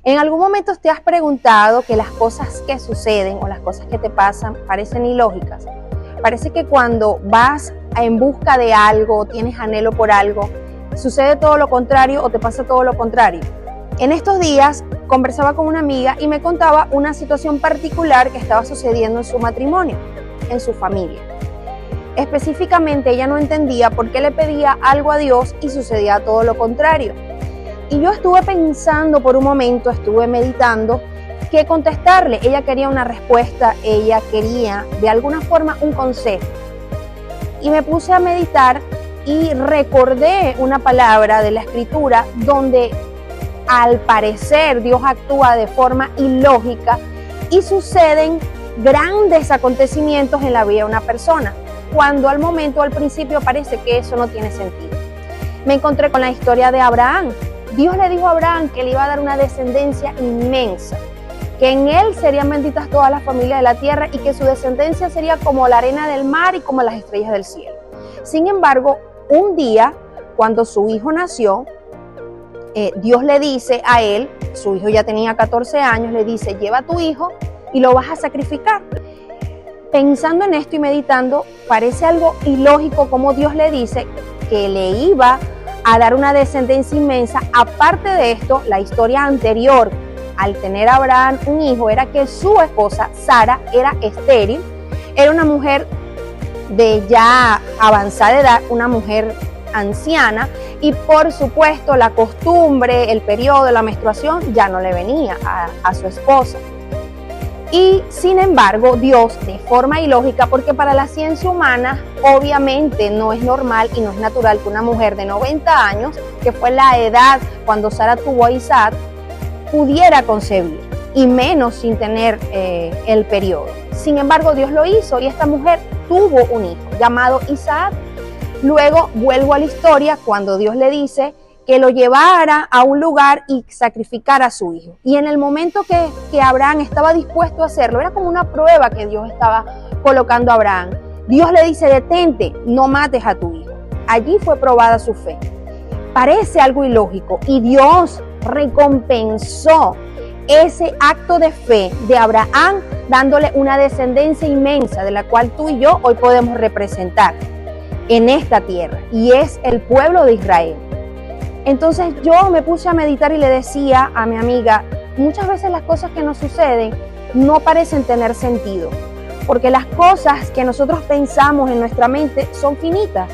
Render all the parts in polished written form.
¿En algún momento te has preguntado que las cosas que suceden o las cosas que te pasan parecen ilógicas? Parece que cuando vas en busca de algo, tienes anhelo por algo, sucede todo lo contrario o te pasa todo lo contrario. En estos días conversaba con una amiga y me contaba una situación particular que estaba sucediendo en su matrimonio, en su familia. Específicamente ella no entendía por qué le pedía algo a Dios y sucedía todo lo contrario. Y yo estuve pensando por un momento, estuve meditando qué contestarle. Ella quería una respuesta, ella quería de alguna forma un consejo. Y me puse a meditar y recordé una palabra de la Escritura donde al parecer Dios actúa de forma ilógica y suceden grandes acontecimientos en la vida de una persona, cuando al momento, al principio parece que eso no tiene sentido. Me encontré con la historia de Abraham. Dios le dijo a Abraham que le iba a dar una descendencia inmensa, que en él serían benditas todas las familias de la tierra y que su descendencia sería como la arena del mar y como las estrellas del cielo. Sin embargo, un día, cuando su hijo nació, Dios le dice a él, su hijo ya tenía 14 años, le dice, lleva a tu hijo y lo vas a sacrificar. Pensando en esto y meditando, parece algo ilógico como Dios le dice que le iba a dar una descendencia inmensa. Aparte de esto, la historia anterior, al tener a Abraham un hijo, era que su esposa, Sara, era estéril, era una mujer de ya avanzada edad, una mujer anciana, y por supuesto la costumbre, el periodo de la menstruación ya no le venía a su esposa. Y sin embargo, Dios, de forma ilógica, porque para la ciencia humana obviamente no es normal y no es natural que una mujer de 90 años, que fue la edad cuando Sara tuvo a Isaac, pudiera concebir, y menos sin tener el periodo. Sin embargo, Dios lo hizo y esta mujer tuvo un hijo llamado Isaac. Luego vuelvo a la historia cuando Dios le dice que lo llevara a un lugar y sacrificara a su hijo. Y en el momento que Abraham estaba dispuesto a hacerlo, era como una prueba que Dios estaba colocando a Abraham. Dios le dice, detente, no mates a tu hijo. Allí fue probada su fe. Parece algo ilógico y Dios recompensó ese acto de fe de Abraham dándole una descendencia inmensa de la cual tú y yo hoy podemos representar en esta tierra, y es el pueblo de Israel. Entonces yo me puse a meditar y le decía a mi amiga, muchas veces las cosas que nos suceden no parecen tener sentido, porque las cosas que nosotros pensamos en nuestra mente son finitas.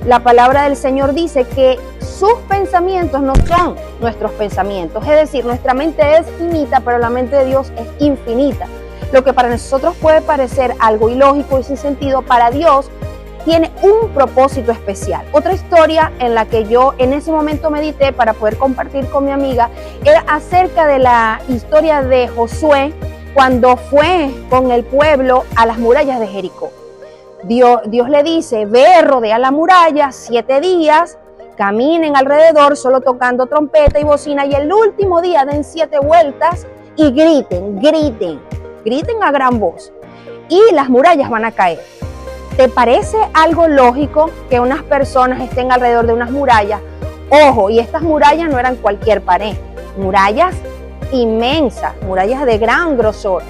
La palabra del Señor dice que sus pensamientos no son nuestros pensamientos, es decir, nuestra mente es finita, pero la mente de Dios es infinita. Lo que para nosotros puede parecer algo ilógico y sin sentido, para Dios tiene un propósito especial. Otra historia en la que yo en ese momento medité para poder compartir con mi amiga era acerca de la historia de Josué cuando fue con el pueblo a las murallas de Jericó. Dios le dice, ve, rodea la muralla 7 días, caminen alrededor solo tocando trompeta y bocina, y el último día den 7 vueltas y griten a gran voz y las murallas van a caer. ¿Te parece algo lógico que unas personas estén alrededor de unas murallas? Ojo, y estas murallas no eran cualquier pared, murallas inmensas, murallas de gran grosor.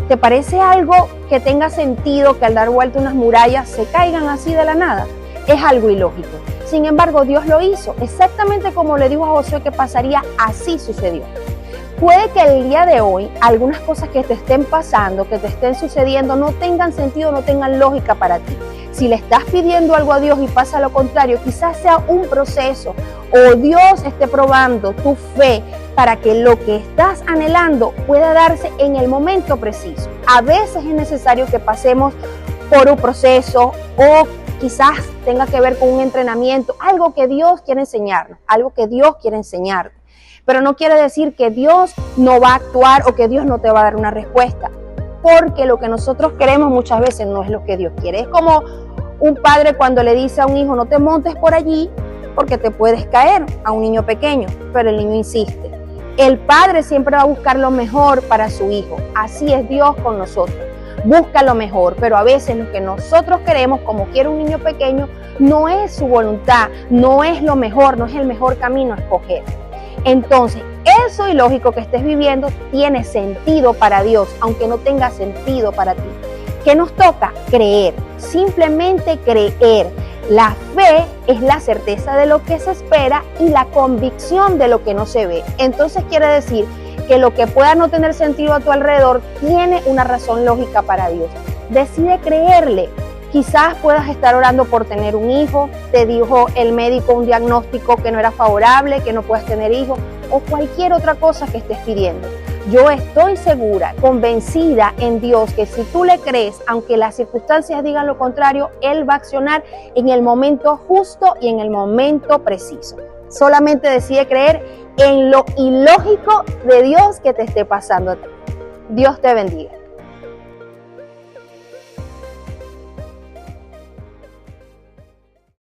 ¿Te parece algo que tenga sentido que al dar vuelta unas murallas se caigan así de la nada? Es algo ilógico. Sin embargo, Dios lo hizo, exactamente como le dijo a Josué que pasaría, así sucedió. Puede que el día de hoy algunas cosas que te estén pasando, que te estén sucediendo, no tengan sentido, no tengan lógica para ti. Si le estás pidiendo algo a Dios y pasa lo contrario, quizás sea un proceso o Dios esté probando tu fe para que lo que estás anhelando pueda darse en el momento preciso. A veces es necesario que pasemos por un proceso o quizás tenga que ver con un entrenamiento, algo que Dios quiere enseñarnos, algo que Dios quiere enseñarte. Pero no quiere decir que Dios no va a actuar o que Dios no te va a dar una respuesta, porque lo que nosotros queremos muchas veces no es lo que Dios quiere. Es como un padre cuando le dice a un hijo, no te montes por allí porque te puedes caer, a un niño pequeño, pero el niño insiste. El padre siempre va a buscar lo mejor para su hijo. Así es Dios con nosotros. Busca lo mejor, pero a veces lo que nosotros queremos, como quiere un niño pequeño, no es su voluntad, no es lo mejor, no es el mejor camino a escoger. Entonces, eso ilógico que estés viviendo tiene sentido para Dios, aunque no tenga sentido para ti. ¿Qué nos toca? Creer, simplemente creer. La fe es la certeza de lo que se espera y la convicción de lo que no se ve. Entonces quiere decir que lo que pueda no tener sentido a tu alrededor tiene una razón lógica para Dios. Decide creerle. Quizás puedas estar orando por tener un hijo, te dijo el médico un diagnóstico que no era favorable, que no puedes tener hijos, o cualquier otra cosa que estés pidiendo. Yo estoy segura, convencida en Dios, que si tú le crees, aunque las circunstancias digan lo contrario, Él va a accionar en el momento justo y en el momento preciso. Solamente decide creer en lo ilógico de Dios que te esté pasando a ti. Dios te bendiga.